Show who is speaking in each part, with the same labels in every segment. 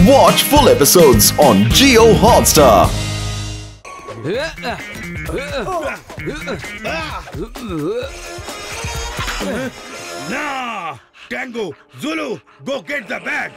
Speaker 1: Watch full episodes on Jio Hotstar.
Speaker 2: Nah! Tango, Zulu, go get the bag!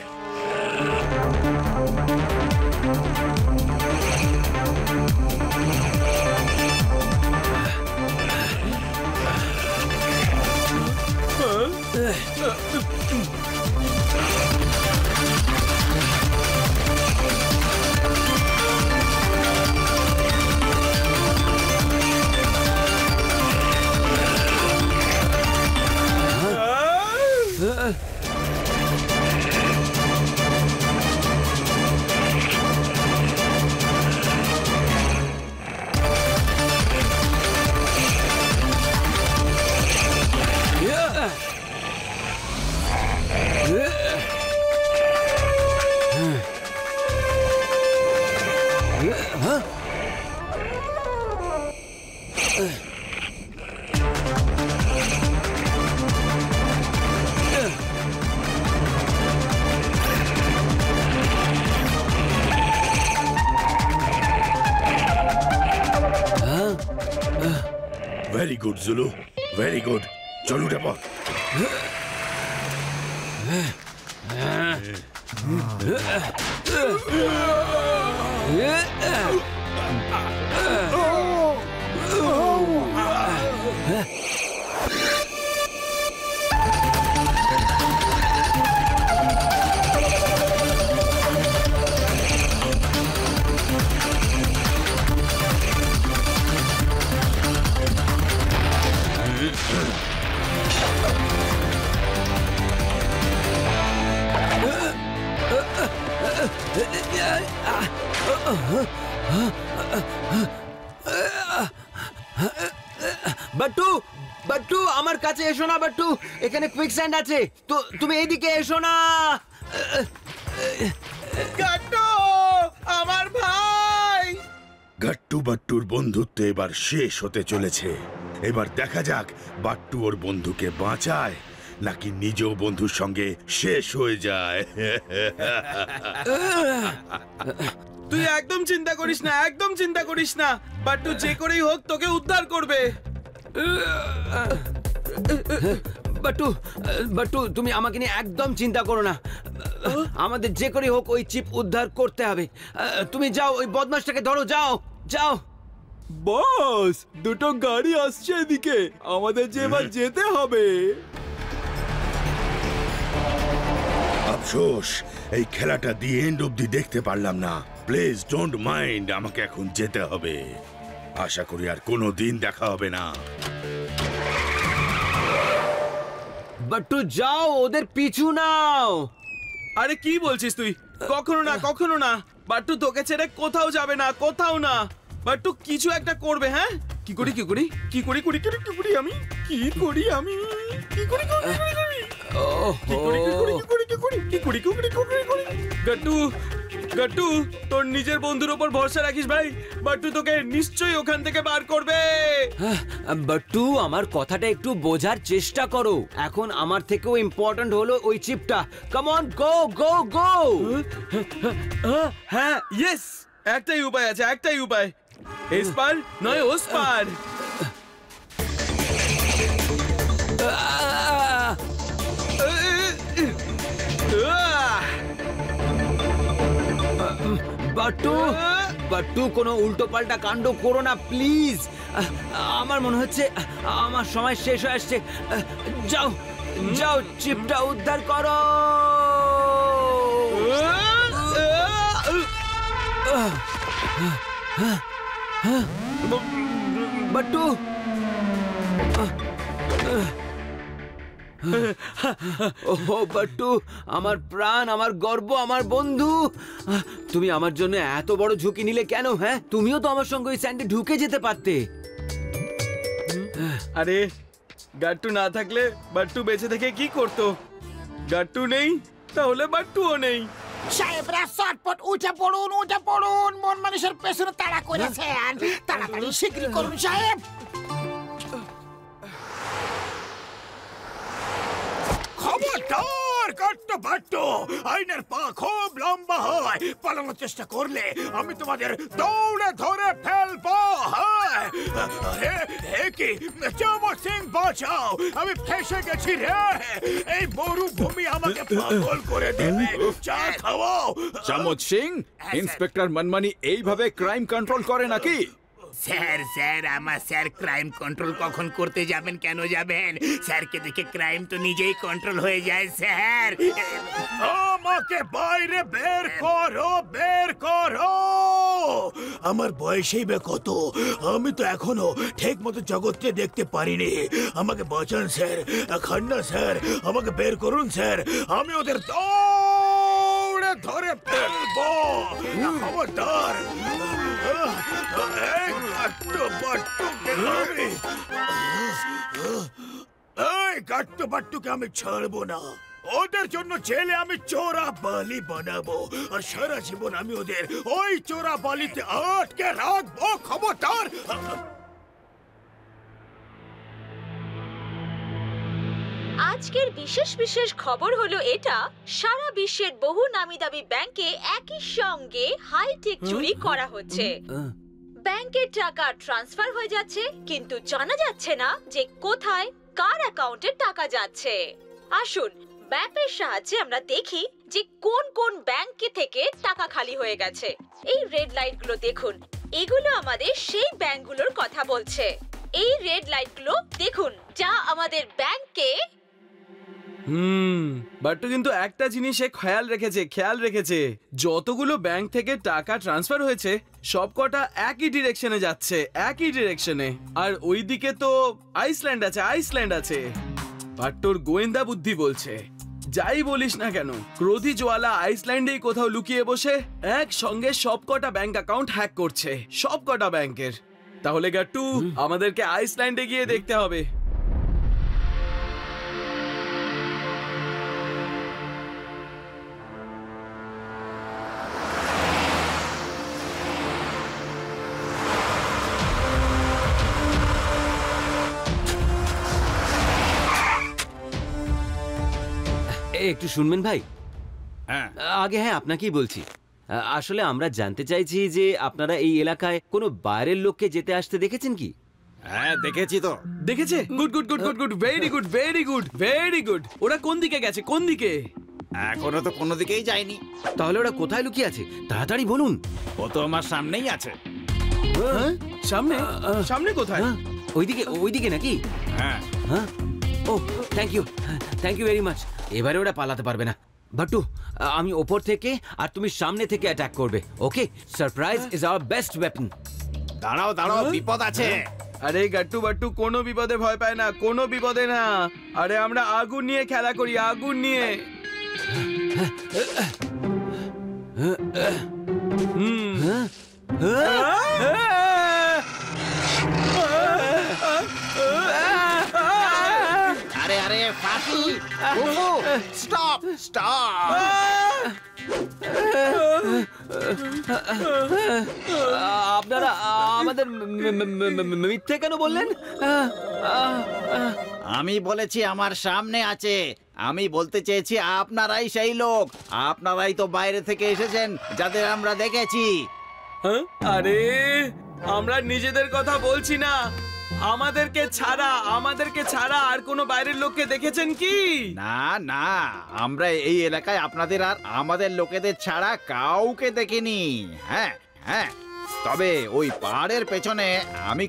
Speaker 2: Very good, Zulu. Very good. Chalo Dapper.
Speaker 3: বাট্টু বাট্টু আমার কাছে এসো না বাট্টু এখানে quicksand আছে তো তুমি এইদিকে এসো না
Speaker 4: গাট্টু আমার ভাই
Speaker 2: গাট্টু বাট্টুর বন্ধুত্ব এবার শেষ হতে চলেছে এবার দেখা যাক বাট্টু ওর বন্ধুকে বাঁচায় নাকি নিজেও বন্ধুর সঙ্গে শেষ হয়ে যায়
Speaker 4: তুই একদম চিন্তা করিস না একদম চিন্তা করিস না বাট্টু যে করেই হোক তোকে উদ্ধার করবে
Speaker 3: বাট্টু বাট্টু তুমি আমাকে নিয়ে একদম চিন্তা করো না আমাদের যে করে হোক ওই চিপ উদ্ধার করতে হবে তুমি যাও ওই বদমাশটাকে ধরো যাও যাও
Speaker 4: বস দুটো গাড়ি আসছে এদিকে আমাদের যে এবার যেতে হবে
Speaker 2: আফসোস এই খেলাটা দি এন্ড অবধি দেখতে পারলাম না প্লিজ ডোন্ট মাইন্ড আমাকে এখন যেতে হবে আশা করি আর কোনো দিন দেখা হবে না
Speaker 3: বাট্টু যাও ওদের পিছু নাও
Speaker 4: আরে কি বলছিস তুই কখনো না বাট্টু তোকে ছেড়ে কোথাও যাবে না কোথাও না বাট্টু কিছু একটা করবে হ্যাঁ কি করি আমি গাট্টু গাট্টু তোর নিজের বন্ধুর উপর ভরসা রাখিস ভাই বাট্টু তোকে নিশ্চয়ই ওখান থেকে বার করবে
Speaker 3: বাট্টু আমার কথাটা একটু বোঝার চেষ্টা করো এখন আমার থেকেও ইম্পর্ট্যান্ট হলো ওই চিপটা কাম অন গো গো গো
Speaker 4: হ্যাঁ ইয়েস একটাই উপায় আছে একটাই উপায় এসপার নয় ওসপার
Speaker 3: বাট্টু বাট্টু কোনো উল্টো পাল্টা কাণ্ড করো না প্লিজ আমার মনে হচ্ছে আমার সময় শেষ হয়ে আসছে যাও যাও চিপটা উদ্ধার করো বাট্টু ওহো বাট্টু আমার প্রাণ আমার গর্ব আমার বন্ধু তুমি আমার জন্য এত বড় ঝুঁকি নিলে কেন হ্যাঁ তুমিও তো আমার সঙ্গে ওই স্যান্ডে ঢুকে যেতে পারতে
Speaker 4: আরে গাট্টু না থাকলে বাট্টু বেঁচে থেকে কি করতো গাট্টু নেই তাহলে বাট্টুও নেই
Speaker 5: সাহেবরা চটপট উঠে পড়ুন মন মানুষের পেছনে তাড়া করেছেন তাড়াতাড়ি শীঘ্রই করুন সাহেব খবরদার খবরদার কাট্টু বাট্টু, আইনের পা খুব লম্বা হয়, পালানোর চেষ্টা করলে আমি তোমাদের দৌড়ে ধরে ফেলবো। কি চমক সিং বাঁচাও, আমি ফেসে গেছি রে, এই মরুভূমি আমাকে পাগল করে দেবে, চা খাওয়াও।
Speaker 6: চামচ সিং, ইন্সপেক্টর মনমানি এইভাবে ক্রাইম কন্ট্রোল করে নাকি?
Speaker 5: স্যার আমার স্যার ক্রাইম কন্ট্রোল কখন করতে যাবেন, কেন যাবেন? স্যারকে দেখে ক্রাইম তো নিজেই কন্ট্রোল হয়ে যায় স্যার। আমাকে বাইরে বের করো। আমার বয়সেই বা কত, আমি তো এখনো ঠিক মতো জগৎকে দেখতে পারিনি। আমাকে বাঁচান স্যার, খান্না স্যার, আমাকে বের করুন স্যার, আমি ওদের দৌড়ে ধরে ফেলবো। খবরদার গাট্টু বাট্টুকে আমি ছাড়বো না। ওদের জন্য জেলে আমি চোরা বালি বানাবো, আর সারা জীবন আমি ওদের ওই চোরা বালিতে আটকে রাখবো। খবরদার।
Speaker 7: আজকের বিশেষ খবর হলো এটা, সারা বিশ্বের বহু নামিদামি ব্যাংকে একই সঙ্গে হাইটেক চুরি করা হচ্ছে। ব্যাংকের টাকা ট্রান্সফার হয়ে যাচ্ছে, কিন্তু জানা যাচ্ছে না যে কোথায় কার অ্যাকাউন্টে টাকা যাচ্ছে। আসুন ম্যাপের সাহায্যে আমরা দেখি যে কোন কোন ব্যাংকে থেকে টাকা খালি হয়ে গেছে। এই রেড লাইটগুলো দেখুন, এগুলো আমাদের সেই ব্যাংকগুলোর কথা বলছে। এই রেড লাইটগুলো দেখুন যা আমাদের ব্যাংকে।
Speaker 4: বাট্টু কিন্তু একটা জিনিসে খেয়াল রেখেছে, যতগুলো ব্যাংক থেকে টাকা ট্রান্সফার হয়েছে সবকটা একই ডিরেকশনে যাচ্ছে, একই ডিরেকশনে। আর ওইদিকে তো আইসল্যান্ড আছে। বাট্টুর গোয়েন্দা বুদ্ধি বলছে, যাই বলিস না কেন, ক্রোধী জোয়ালা আইসল্যান্ডেই কোথাও লুকিয়ে বসে একসঙ্গে সবকটা ব্যাংক অ্যাকাউন্ট হ্যাক করছে, সবকটা ব্যাংকের। তাহলে গাট্টু, আমাদেরকে আইসল্যান্ডে গিয়ে দেখতে হবে।
Speaker 3: একটু শুনবেন ভাই?
Speaker 6: হ্যাঁ
Speaker 3: আগে আপনাকেই বলছি, আসলে আমরা জানতে চাইছি যে আপনারা এই এলাকায় কোনো বাইরের লোককে যেতে আসতে দেখেছেন কি?
Speaker 6: হ্যাঁ দেখেছি তো।
Speaker 4: দেখেছে? Good, very good. ওরা কোন দিকে গেছে, কোন দিকে?
Speaker 6: এখনো তো কোনো দিকেই যায়নি।
Speaker 3: তাহলে ওরা কোথায় লুকিয়ে আছে তাড়াতাড়ি বলুন।
Speaker 6: ও তো আমার সামনেই আছে।
Speaker 4: সামনে কোথায়?
Speaker 3: ওইদিকে নাকি?
Speaker 6: হ্যাঁ।
Speaker 3: ও থ্যাংক ইউ ভেরি মাচ। এবারে ওরা পালাতে পারবে না। বাট্টু, আমি ওপর থেকে আর তুমি সামনে থেকে অ্যাটাক করবে। Okay, surprise is our best weapon.
Speaker 6: দাঁড়াও, বিপদ আছে।
Speaker 4: আরে গাট্টু বাট্টু কোনো বিপদে ভয় পায় না, কোনো বিপদে না। আরে আমরা আগুন নিয়ে খেলা করি, আগুন নিয়ে।
Speaker 6: আরে ফাঁসি, স্টপ।
Speaker 3: আপনারা আমাদের মিথ্যে কেন বললেন?
Speaker 6: আমি বলেছি আমার সামনে আছে। আমি বলতে চেয়েছি আপনারাই সেই লোক, আপনারাই তো বাইরে থেকে এসেছেন যাদের আমরা দেখেছি।
Speaker 4: আরে আমরা নিজেদের কথা বলছি না, আমাদেরকে ছাড়া আর কোনো বাইরের লোককে দেখেছেন কি?
Speaker 6: না, আমরা এই এলাকায় আপনাদের আর আমাদের লোকেদের ছাড়া কাউকে দেখিনি। হ্যাঁ, তবে ওই পাহাড়ের পেছনে আমি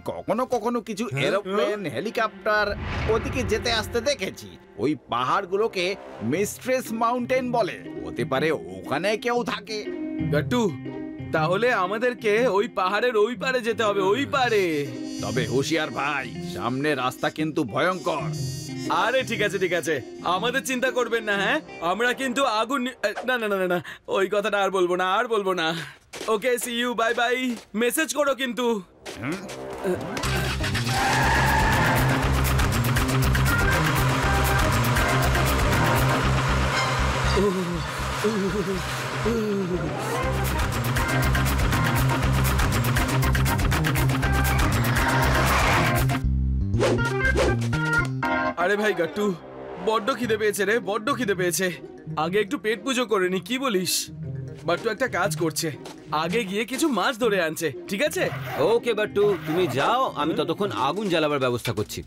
Speaker 6: কখনো কিছু এরোপ্লেন, হেলিকপ্টার ওদিকে যেতে আসতে দেখেছি। ওই পাহাড়গুলোকে মিস্ট্রেস মাউন্টেন বলে, হতে পারে ওখানে কেউ থাকে।
Speaker 4: গাট্টু, তাহলে আমাদেরকে ওই পাহাড়ের ওই পারে যেতে হবে, ওই পারে।
Speaker 6: তবে হুঁশিয়ার ভাই, সামনে রাস্তা কিন্তু ভয়ঙ্কর।
Speaker 4: আরে ঠিক আছে, আমাদের চিন্তা করবেন না। হ্যাঁ, আমরা কিন্তু আগুন না, ওই কথাটা আর বলবো না। ওকে, সি ইউ, বাই। মেসেজ করো কিন্তু। আরে ভাই গাট্টু, বড্ড খিদে পেয়েছে রে, বড্ড খিদে পেয়েছে। আগে একটু পেট পুজো করে নি, কি বলিস? বাট্টু একটা কাজ করছে, আগে গিয়ে কিছু মাছ ধরে আনছে, ঠিক আছে?
Speaker 3: ওকে বাট্টু, তুমি যাও, আমি ততক্ষণ আগুন জ্বালাবার ব্যবস্থা করছি।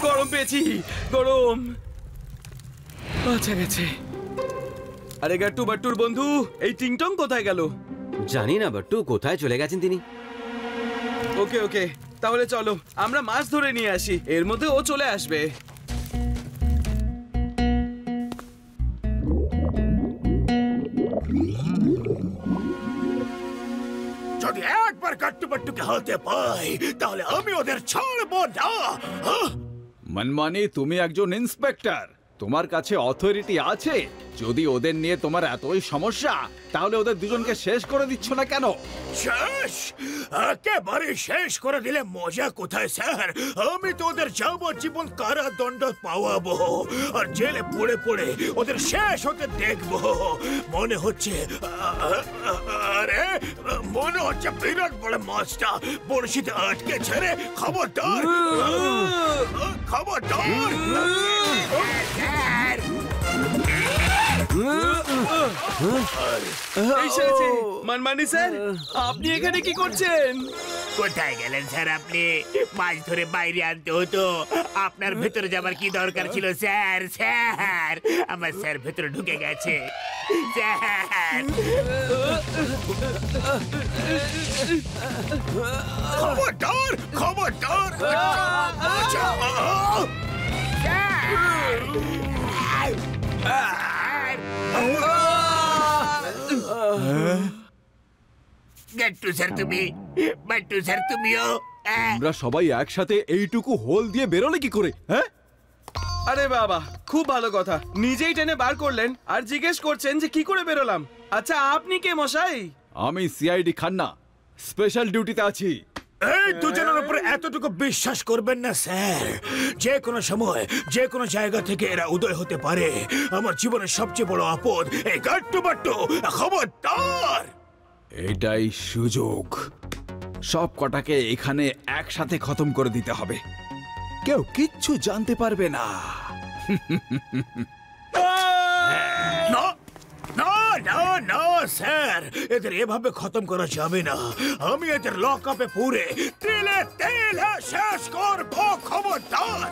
Speaker 4: গরম পেয়েছি, গরম। আচ্ছা গেছে। আরে গাট্টু বাট্টুর বন্ধু, এই টিংটং কোথায় গেল?
Speaker 3: জানি না বাট্টু, কোথায় চলে গেছেন তিনি।
Speaker 4: ওকে ওকে, তাহলে চলো আমরা মাছ ধরে নিয়ে আসি, এর মধ্যে ও চলে আসবে।
Speaker 5: যদি একবার গাট্টু বাট্টুকে হাতে পাই তাহলে আমি ওদের ছাড়বো না।
Speaker 6: মনমানি, তুমি একজন ইন্সপেক্টর, তোমার কাছে অথরিটি আছে। যদি ওদের নিয়ে তোমার এতই সমস্যা, তাহলে ওদের দুজনকে শেষ করে দিচ্ছ না কেন?
Speaker 5: শেষ? একেবারে শেষ করে দিলে মজা কোথায় স্যার? আমি তো ওদের যাবজ্জীবন কারাদণ্ড পাওয়াবো আর জেলে পড়ে পড়ে ওদের শেষ হতে দেখবো। মনে হচ্ছে আরে মনে হচ্ছে বিরাট বড় মাছটা বড়শিতে আটকে ছেড়ে। খবরদার, খবরদার।
Speaker 4: মনমানি স্যার, আপনি এখানে কি করছেন?
Speaker 5: কোথায় গেলেন স্যার আপনি? মাছ ধরে বাইরে আনতে হতো, আপনার ভেতরে যাবার কি দরকার ছিল স্যার? স্যার, আমার স্যার ভেতরে ঢুকে গেছে স্যার। খবরদার, খবরদার। গাট্টু স্যার তুমি, বাট্টু স্যার তুমিও।
Speaker 6: আমরা সবাই একসাথে এইটুকু হোল দিয়ে বেরোলে কি করে? হ্যাঁ,
Speaker 4: আরে বাবা, খুব ভালো কথা, নিজেই টেনে বার করলেন আর জিজ্ঞেস করছেন যে কি করে বেরোলাম। আচ্ছা আপনি কে মশাই?
Speaker 6: আমি সিআইডি খান্না, স্পেশাল ডিউটিতে আছি।
Speaker 5: এই দুজনের উপর এতটুকু বিশ্বাস করবেন না স্যার। যে কোনো সময় যে কোনো জায়গা থেকে এরা উদয় হতে পারে। আমার জীবনের সবচেয়ে বড় আপদ এই গাট্টু বাট্টু। খবরদার।
Speaker 6: এটাই সুযোগ, সব কটাকে এখানে একসাথে খতম করে দিতে হবে, কেউ কিচ্ছু জানতে পারবে না।
Speaker 5: না না না না স্যার, এদের এভাবে খতম করা যাবে না। আমি এদের লক আপে পুরে তেলে তেলে শেষ করবো। খবরদার।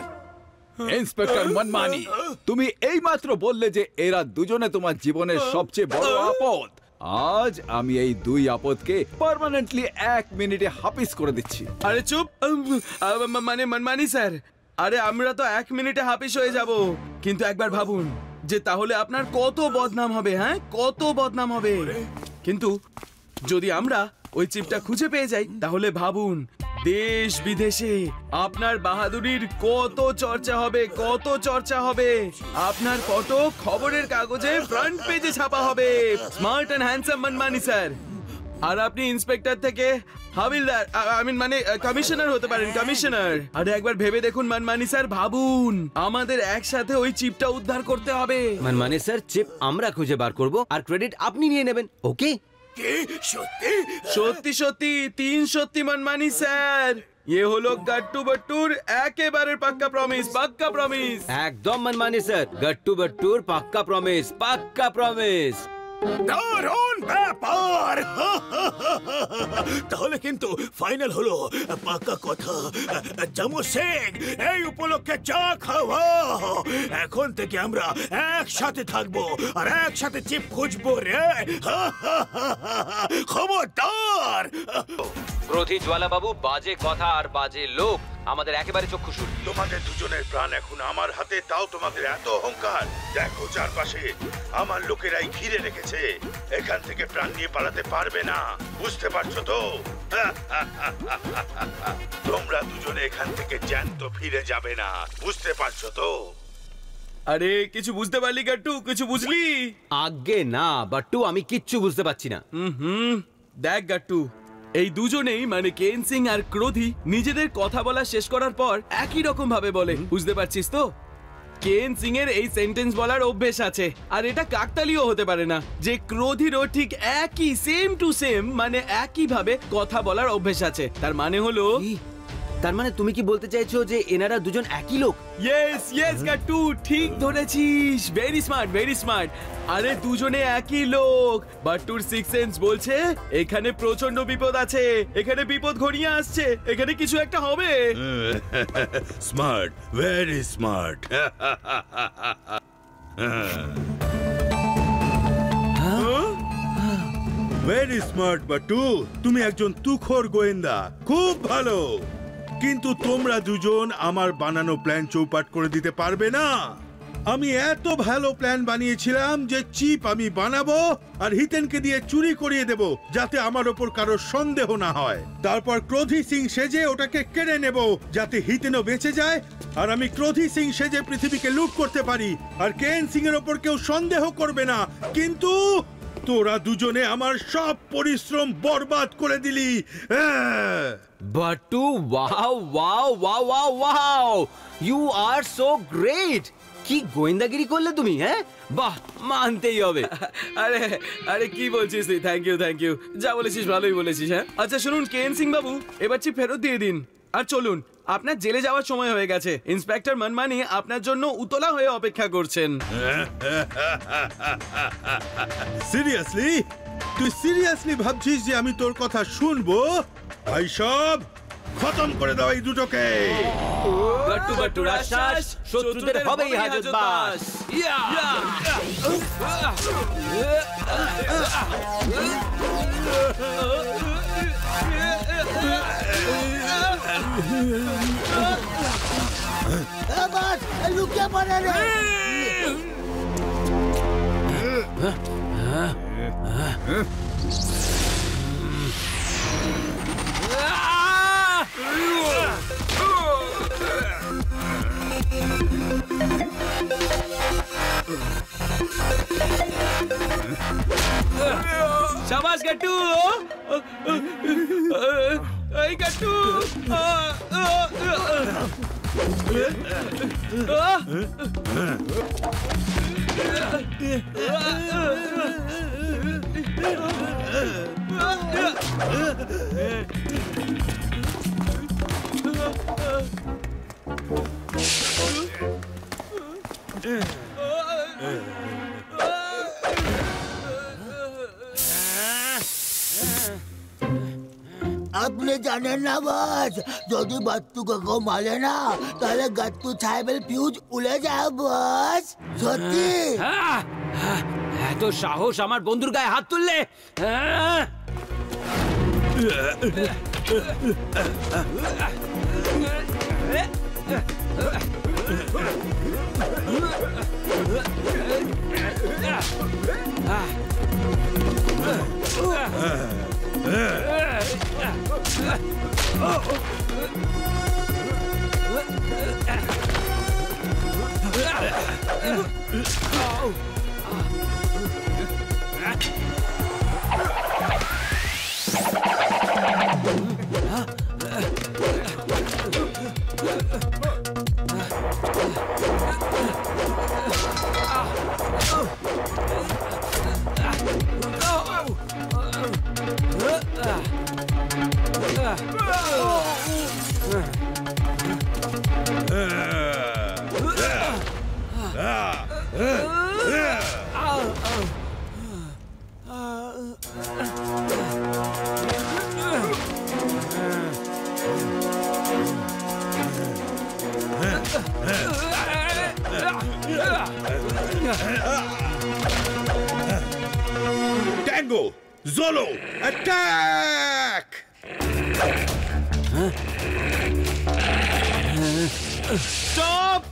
Speaker 6: ইন্সপেক্টর মনমানি, তুমি এইমাত্র বললে যে এরা দুজনে তোমার জীবনের সবচেয়ে বড় আপদ। আজ আমি এই দুই আপদকে পার্মানেন্টলি 1 মিনিটে হাফিজ করে দিচ্ছি।
Speaker 4: আরে চুপ, মানে মনমানি স্যার, আরে আমরা তো 1 মিনিটে হাফিজ হয়ে যাব, কিন্তু একবার ভাবুন যে তাহলে আপনার কত বদনাম হবে। হ্যাঁ, কত বদনাম হবে। কিন্তু যদি আমরা ওই চিপটা খুঁজে পেয়ে যাই, তাহলে ভাবুন দেশ বিদেশে আপনার বাহাদুরির কত চর্চা হবে, কত চর্চা হবে। আপনার ফটো খবরের কাগজে ফ্রন্ট পেজে ছাপা হবে। Smart and handsome Monmani sir. আর আপনি ইন্সপেক্টর থেকে হাবিলদার, মানে কমিশনার হতে পারেন, কমিশনার। আরে একবার ভেবে দেখুন মনমানি স্যার, ভাবুন আমাদের একসাথে ওই চিপটা উদ্ধার করতে হবে।
Speaker 3: মনমানি স্যার, চিপ আমরা খুঁজে বার করব আর ক্রেডিট আপনি নিয়ে নেবেন, ওকে?
Speaker 5: সত্যি
Speaker 4: সত্যি সত্যি, 3 সত্যি মনমানি স্যার। ये হলো গাট্টু বাট্টুর একেবারে পাক্কা প্রমিস, পাক্কা প্রমিস।
Speaker 3: একদম মনমানি স্যার, গাট্টু বাট্টুর পাক্কা প্রমিস, পাক্কা প্রমিস।
Speaker 5: দারুণ ব্যাপার। তাহলে কিন্তু ফাইনাল হলো, পাক্কা কথা। জামু সিং, এই উপলক্ষে চা খাওয়া। এখন থেকে আমরা একসাথে থাকবো আর একসাথে চিপ খুঁজবো রে। খবরদার।
Speaker 3: ক্রোধী জ্বালা বাবু, বাজে কথা আর বাজে লোক আমাদের একেবারে চক্ষুশূল।
Speaker 2: তোমাদের দুজনের প্রাণ এখন আমার হাতে, তাও তোমাদের এত অহংকার। দেখো চারপাশে আমার লোকেরাই ঘিরে রেখেছে, এখান থেকে প্রাণ নিয়ে পালাতে পারবে না, বুঝতে পারছো তো? তোমরা দুজনে এখান থেকে জ্যান্ত ফিরে যাবে না, বুঝতে পারছো তো?
Speaker 4: আরে কিছু বুঝতে পারলি গাট্টু? কিছু বুঝলি?
Speaker 3: আজ্ঞে না বাট্টু, আমি কিচ্ছু বুঝতে পারছি না।
Speaker 4: দেখ গাট্টু, এই দুজনেই মানে কেন সিং আর ক্রোধি নিজেদের কথা বলা শেষ করার পর একই রকম ভাবে বলে, বুঝতে পারছিস তো? কেন সিং এর এই সেন্টেন্স বলার অভ্যেস আছে, আর এটা কাকতালীয় হতে পারে না যে ক্রোধিরও ঠিক একই সেম টু সেম মানে একই ভাবে কথা বলার অভ্যেস আছে। তার মানে হলো,
Speaker 3: তার মানে তুমি কি বলতে চাইছো যে এনারা দুজন একই লোক?
Speaker 4: ইয়েস ইয়েস গাট্টু, ঠিক ধরেছিস, ভেরি স্মার্ট ভেরি স্মার্ট। আরে দুজনে একই লোক। বাট্টুর সিক্স সেন্স বলছে এখানে প্রচন্ড বিপদ আছে, এখানে বিপদ ঘনিয়ে আসছে, এখানে কিছু একটা হবে।
Speaker 2: Smart, very smart. Very smart Battu, তুমি একজন তুখোর গোয়েন্দা, খুব ভালো। কিন্তু তোমরা দুজন আমার বানানো প্ল্যান চৌপাট করে দিতে পারবে না। আমি এত ভালো প্ল্যান বানিয়েছিলাম যে চিপ আমি বানাবো আর হিতেনকে দিয়ে চুরি করিয়ে দেব, যাতে আমার ওপর কারো সন্দেহ না হয়। তারপর ক্রোধি সিং সেজে ওটাকে কেড়ে নেব, যাতে হিতেনও বেঁচে যায়, আর আমি ক্রোধি সিং সেজে পৃথিবীকে লুট করতে পারি, আর কেন সিং এর ওপর কেউ সন্দেহ করবে না। কিন্তু তোরা দুজনে আমার সব পরিশ্রম বরবাদ করে দিলি।
Speaker 3: Battu, wow wow wow wow wow, you are so great. কি গোয়েন্দাগিরি করলে তুমি, হ্যাঁ? বাহ, মানতেই হবে।
Speaker 4: আরে আরে কি বলছিস তুই? থ্যাংক ইউ থ্যাংক ইউ, যা বলেছিস ভালোই বলেছিস। হ্যাঁ আচ্ছা শুনুন কেন সিং বাবু, এবার চিপ ফেরত দিয়ে দিন আর চলুন, আপনার জেলে যাওয়ার সময় হয়ে গেছে। ইন্সপেক্টর মনমানি আপনার জন্য উতলা হয়ে অপেক্ষা করছেন।
Speaker 2: সিরিয়াসলি? তুই সিরিয়াসলি ভাবছিস যে আমি তোর কথা শুনবো? ভাই সব খতম করে দাও এই দুটোকে।
Speaker 3: বাট্টু বাট্টু রাশ্বাস, শত্রুদের হবেই হাজতবাস।
Speaker 8: লুকিয়ে পড়ে রে।
Speaker 4: শাবাশ গাট্টু, এই গাট্টু।
Speaker 8: আপনি জানেন না বস, যদি বাট্টুকে কেউ মারে না তাহলে গাট্টু সাহেবের ফিউজ উড়ে যায় বস। সত্যি?
Speaker 3: এত সাহস আমার বন্ধুর গায়ে হাত তুললে?
Speaker 2: Tango! Zolo! Attack!
Speaker 4: স্টপ!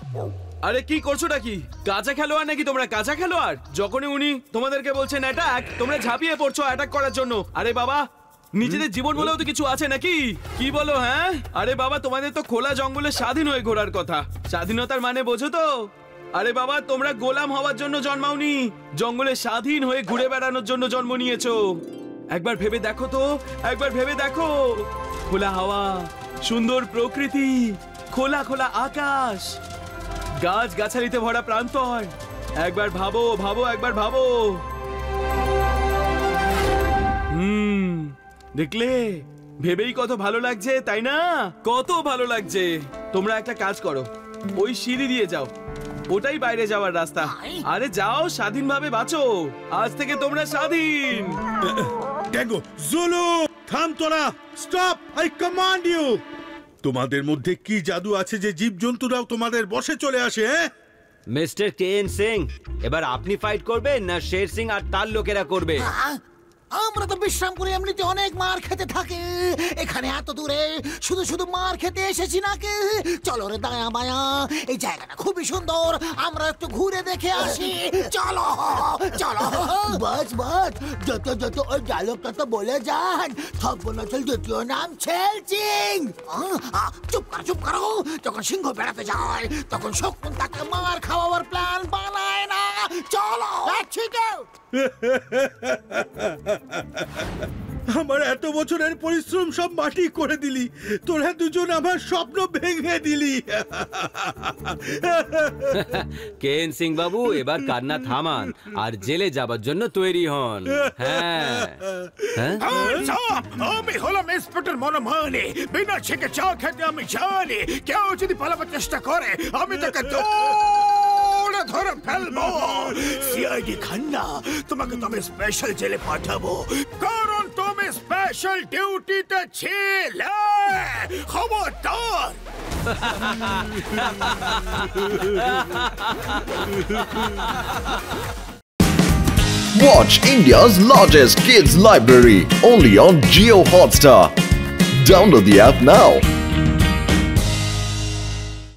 Speaker 4: আরে কি করছোটা কি? কাঁচা খেলোয়াড় নাকি তোমরা? কাঁচা খেলোয়াড়? যখনই উনি তোমাদেরকে বলছেন অ্যাটাক, তোমরা ঝাঁপিয়ে পড়ছো অ্যাটাক করার জন্য। আরে বাবা, নিজেদের জীবন বলেও তো কিছু আছে নাকি? কি বলো? হ্যাঁ, আরে বাবা, তোমাদের তো খোলা জঙ্গলে স্বাধীন হয়ে ঘোরার কথা। স্বাধীনতার মানে বোঝো তো? আরে বাবা, তোমরা গোলাম হওয়ার জন্য জন্মাওনি, জঙ্গলে স্বাধীন হয়ে ঘুরে বেড়ানোর জন্য জন্ম নিয়েছো। একবার ভেবে দেখো তো, একবার ভেবে দেখো। খোলা হাওয়া, সুন্দর প্রকৃতি, খোলা খোলা আকাশ, গাছ গাছালিতে ভরা প্রান্তর। একবার ভাবো, ভাবো, একবার ভাবো। দেখলে, ভেবেই কত ভালো লাগছে, তাই না? কত ভালো লাগছে। তোমরা একটা কাজ করো, ওই সিঁড়ি দিয়ে যাও, ওটাই বাইরে যাওয়ার রাস্তা। আরে যাও, স্বাধীনভাবে বাঁচো। আজ থেকে তোমরা স্বাধীন।
Speaker 2: ট্যাঙ্গো, জুলু, থাম তোরা, স্টপ, আই কমান্ড ইউ। তোমাদের মধ্যে কি জাদু আছে যে জীবজন্তুরাও তোমাদের বশে চলে আসে? হ্যাঁ,
Speaker 3: মিস্টার কেএন সিং, এবার আপনি ফাইট করবেন না শের সিং আর তার লোকেরা করবে?
Speaker 8: আমরা তো বিশ্রাম করে এমনিতে অনেক মার খেতে থাকি। এখানে এত দূরে শুধু শুধু মার খেতে এসেছি নাকি? চলো রে দায়া মায়া, এই জায়গাটা খুবই সুন্দর, আমরা একটু ঘুরে দেখে আসি। চলো চলো। বাস বাস, যত যত ওই ডায়লগটা তো বলে যান। ছদ্মনাচল দ্বিতীয় নাম ছেলচিং। চুপ কর, চুপ করো। যখন সিংহ বেড়াতে যায় তখন শকুন তাকে মার খাওয়াবার প্ল্যান বানায় না। চলো
Speaker 2: আমার এত বছরের পরিশ্রম সব মাটি করে দিলি। তোরা দুজন আমার স্বপ্ন ভেঙে দিলি।
Speaker 3: কেএন সিং বাবু, এবার কান্না থামান আর জেলে যাবার জন্য তৈরি হন। হ্যাঁ,
Speaker 5: আমি হলাম ইন্সপেক্টর মনোমানি। বিনা ছেকে চা খেতে আমি জানি, কেউ যদি পালাবার চেষ্টা করে আমি তাকে দৌড়ে ধরে ফেলবো। সিআইডি খান্না, তোমাকে তো আমি স্পেশাল জেলে পাঠাবো, কারণ তুমি স্পেশাল ডিউটিতে ছিলে। খবরদার।
Speaker 1: Watch India's largest kids library only on Jio Hotstar. Download the app now.